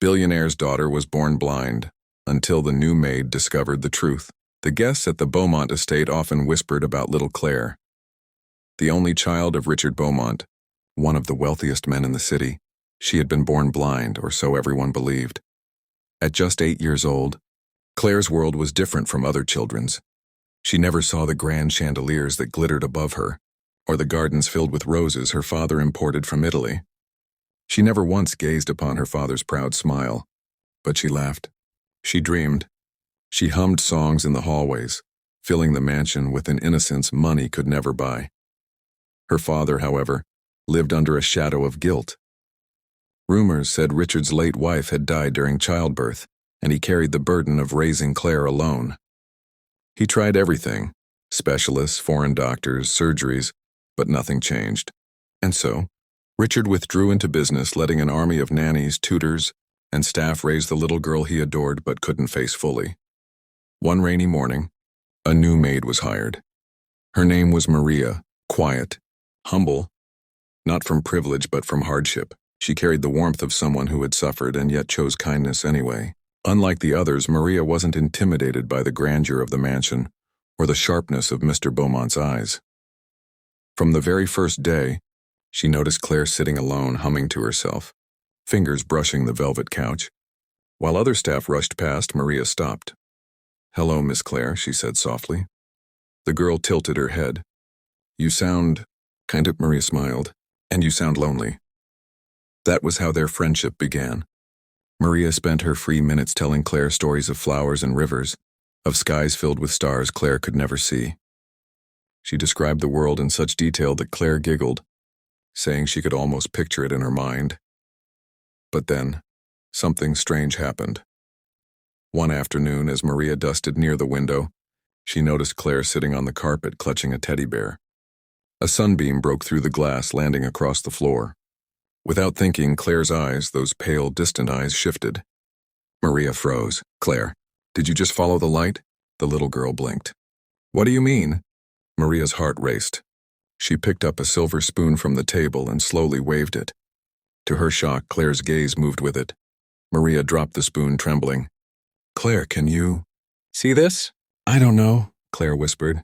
Billionaire's daughter was born blind, until the new maid discovered the truth. The guests at the Beaumont estate often whispered about little Claire. The only child of Richard Beaumont, one of the wealthiest men in the city, she had been born blind, or so everyone believed. At just 8 years old, Claire's world was different from other children's. She never saw the grand chandeliers that glittered above her, or the gardens filled with roses her father imported from Italy. She never once gazed upon her father's proud smile, but she laughed. She dreamed. She hummed songs in the hallways, filling the mansion with an innocence money could never buy. Her father, however, lived under a shadow of guilt. Rumors said Richard's late wife had died during childbirth, and he carried the burden of raising Claire alone. He tried everything, specialists, foreign doctors, surgeries, but nothing changed. And so, Richard withdrew into business, letting an army of nannies, tutors, and staff raise the little girl he adored but couldn't face fully. One rainy morning, a new maid was hired. Her name was Maria, quiet, humble, not from privilege but from hardship. She carried the warmth of someone who had suffered and yet chose kindness anyway. Unlike the others, Maria wasn't intimidated by the grandeur of the mansion or the sharpness of Mr. Beaumont's eyes. From the very first day, she noticed Claire sitting alone, humming to herself, fingers brushing the velvet couch. While other staff rushed past, Maria stopped. "Hello, Miss Claire," she said softly. The girl tilted her head. "You sound..." Maria smiled. "And you sound lonely." That was how their friendship began. Maria spent her free minutes telling Claire stories of flowers and rivers, of skies filled with stars Claire could never see. She described the world in such detail that Claire giggled, saying she could almost picture it in her mind. But then, something strange happened. One afternoon, as Maria dusted near the window, she noticed Claire sitting on the carpet clutching a teddy bear. A sunbeam broke through the glass, landing across the floor. Without thinking, Claire's eyes, those pale, distant eyes, shifted. Maria froze. "Claire, did you just follow the light?" The little girl blinked. "What do you mean?" Maria's heart raced. She picked up a silver spoon from the table and slowly waved it. To her shock, Claire's gaze moved with it. Maria dropped the spoon, trembling. "Claire, can you see this?" "I don't know," Claire whispered.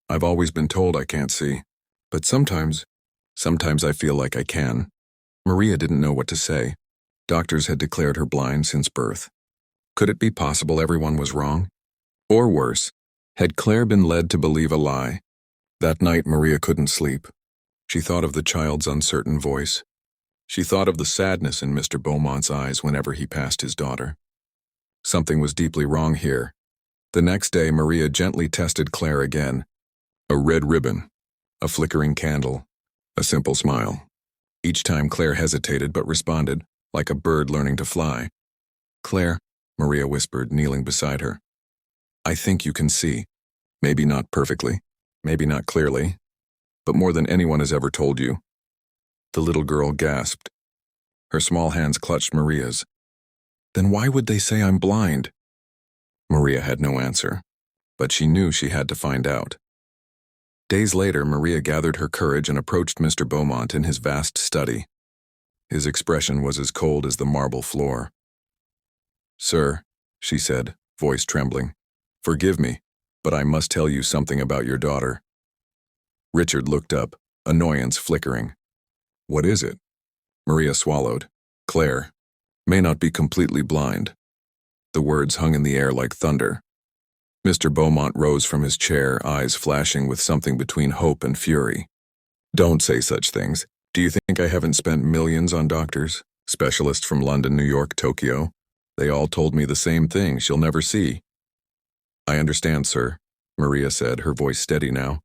"I've always been told I can't see, but sometimes I feel like I can." Maria didn't know what to say. Doctors had declared her blind since birth. Could it be possible everyone was wrong? Or worse, had Claire been led to believe a lie? That night, Maria couldn't sleep. She thought of the child's uncertain voice. She thought of the sadness in Mr. Beaumont's eyes whenever he passed his daughter. Something was deeply wrong here. The next day, Maria gently tested Claire again. A red ribbon, a flickering candle, a simple smile. Each time Claire hesitated but responded, like a bird learning to fly. "Claire," Maria whispered, kneeling beside her. "I think you can see. Maybe not perfectly, maybe not clearly, but more than anyone has ever told you." The little girl gasped. Her small hands clutched Maria's. "Then why would they say I'm blind?" Maria had no answer, but she knew she had to find out. Days later, Maria gathered her courage and approached Mr. Beaumont in his vast study. His expression was as cold as the marble floor. "Sir," she said, voice trembling, "forgive me, but I must tell you something about your daughter." Richard looked up, annoyance flickering. "What is it?" Maria swallowed. "Claire may not be completely blind." The words hung in the air like thunder. Mr. Beaumont rose from his chair, eyes flashing with something between hope and fury. "Don't say such things. Do you think I haven't spent millions on doctors? Specialists from London, New York, Tokyo. They all told me the same thing, she'll never see." "I understand, sir," Maria said, her voice steady now.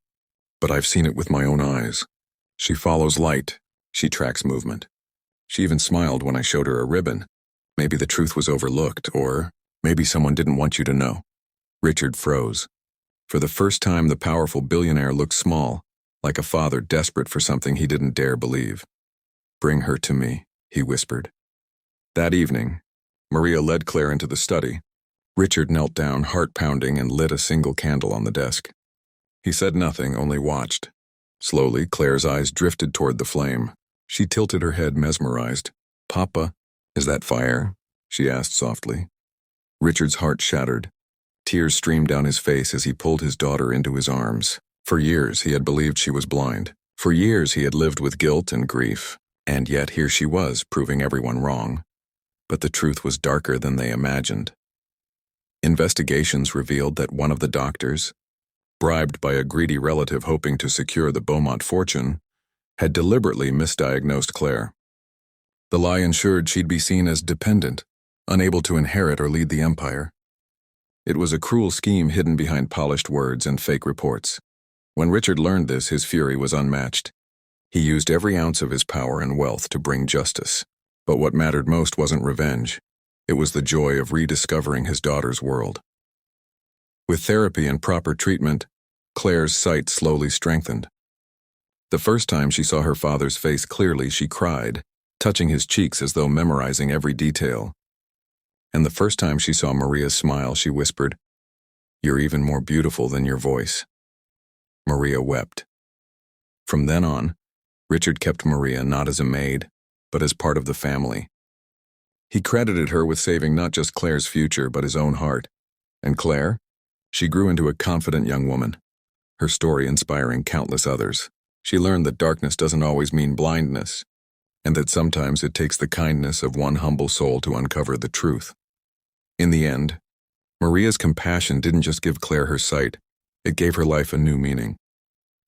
"But I've seen it with my own eyes. She follows light. She tracks movement. She even smiled when I showed her a ribbon. Maybe the truth was overlooked, or maybe someone didn't want you to know." Richard froze. For the first time, the powerful billionaire looked small, like a father desperate for something he didn't dare believe. "Bring her to me," he whispered. That evening, Maria led Claire into the study. Richard knelt down, heart pounding, and lit a single candle on the desk. He said nothing, only watched. Slowly, Claire's eyes drifted toward the flame. She tilted her head, mesmerized. "Papa, is that fire?" she asked softly. Richard's heart shattered. Tears streamed down his face as he pulled his daughter into his arms. For years he had believed she was blind. For years he had lived with guilt and grief. And yet here she was, proving everyone wrong. But the truth was darker than they imagined. Investigations revealed that one of the doctors, bribed by a greedy relative hoping to secure the Beaumont fortune, had deliberately misdiagnosed Claire. The lie ensured she'd be seen as dependent, unable to inherit or lead the empire. It was a cruel scheme hidden behind polished words and fake reports. When Richard learned this, his fury was unmatched. He used every ounce of his power and wealth to bring justice. But what mattered most wasn't revenge. It was the joy of rediscovering his daughter's world. With therapy and proper treatment, Claire's sight slowly strengthened. The first time she saw her father's face clearly, she cried, touching his cheeks as though memorizing every detail. And the first time she saw Maria's smile, she whispered, "You're even more beautiful than your voice." Maria wept. From then on, Richard kept Maria not as a maid, but as part of the family. He credited her with saving not just Claire's future, but his own heart. And Claire? She grew into a confident young woman, her story inspiring countless others. She learned that darkness doesn't always mean blindness, and that sometimes it takes the kindness of one humble soul to uncover the truth. In the end, Maria's compassion didn't just give Claire her sight, it gave her life a new meaning.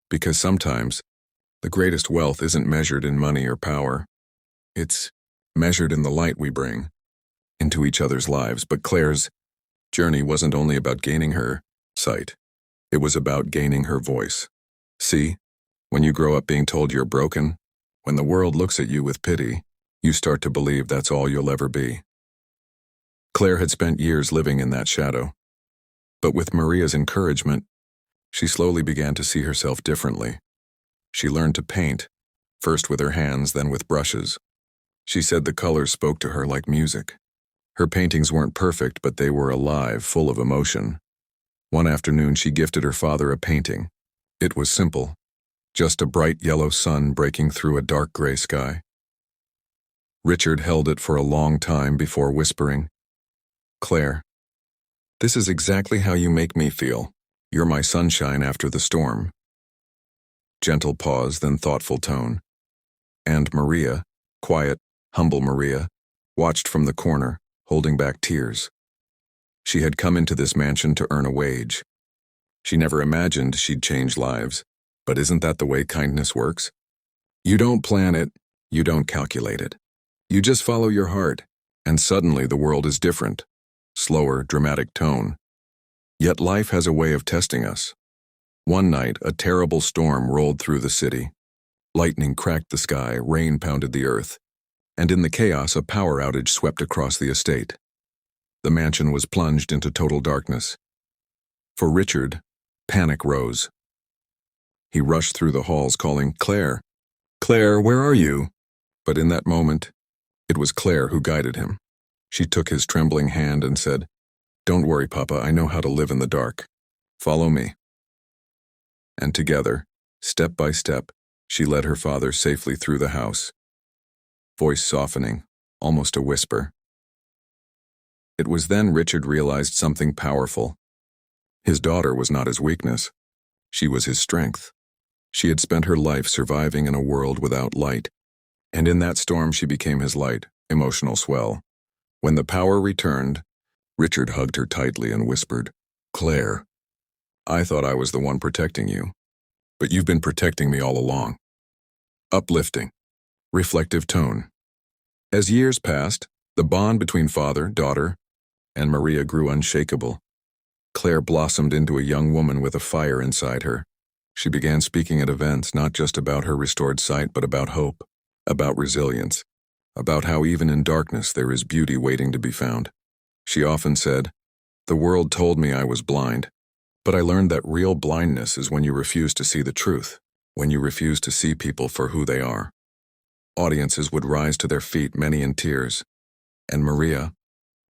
Because sometimes, the greatest wealth isn't measured in money or power. It's measured in the light we bring into each other's lives. But Claire's journey wasn't only about gaining her sight. It was about gaining her voice. See, when you grow up being told you're broken, when the world looks at you with pity, you start to believe that's all you'll ever be. Claire had spent years living in that shadow. But with Maria's encouragement, she slowly began to see herself differently. She learned to paint, first with her hands, then with brushes. She said the colors spoke to her like music. Her paintings weren't perfect, but they were alive, full of emotion. One afternoon, she gifted her father a painting. It was simple, just a bright yellow sun breaking through a dark gray sky. Richard held it for a long time before whispering, "Claire, this is exactly how you make me feel. You're my sunshine after the storm." Gentle pause, then thoughtful tone. And Maria, quiet, humble Maria, watched from the corner, holding back tears. She had come into this mansion to earn a wage. She never imagined she'd change lives. But isn't that the way kindness works? You don't plan it, you don't calculate it. You just follow your heart, and suddenly the world is different. Slower, dramatic tone. Yet life has a way of testing us. One night, a terrible storm rolled through the city. Lightning cracked the sky, rain pounded the earth, and in the chaos, a power outage swept across the estate. The mansion was plunged into total darkness. For Richard, panic rose. He rushed through the halls calling, "Claire, Claire, where are you?" But in that moment, it was Claire who guided him. She took his trembling hand and said, "Don't worry, Papa, I know how to live in the dark. Follow me." And together, step by step, she led her father safely through the house, voice softening, almost a whisper. It was then Richard realized something powerful. His daughter was not his weakness. She was his strength. She had spent her life surviving in a world without light, and in that storm she became his light, emotional swell. When the power returned, Richard hugged her tightly and whispered, "Claire, I thought I was the one protecting you, but you've been protecting me all along." Uplifting, reflective tone. As years passed, the bond between father, daughter, and Maria grew unshakable. Claire blossomed into a young woman with a fire inside her. She began speaking at events not just about her restored sight, but about hope, about resilience, about how even in darkness there is beauty waiting to be found. She often said, "The world told me I was blind, but I learned that real blindness is when you refuse to see the truth, when you refuse to see people for who they are." Audiences would rise to their feet, many in tears. And Maria,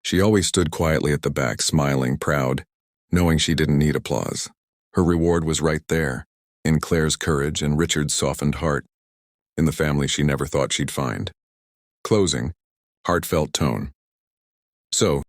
she always stood quietly at the back, smiling, proud, knowing she didn't need applause. Her reward was right there, in Claire's courage and Richard's softened heart, in the family she never thought she'd find. Closing, heartfelt tone. So,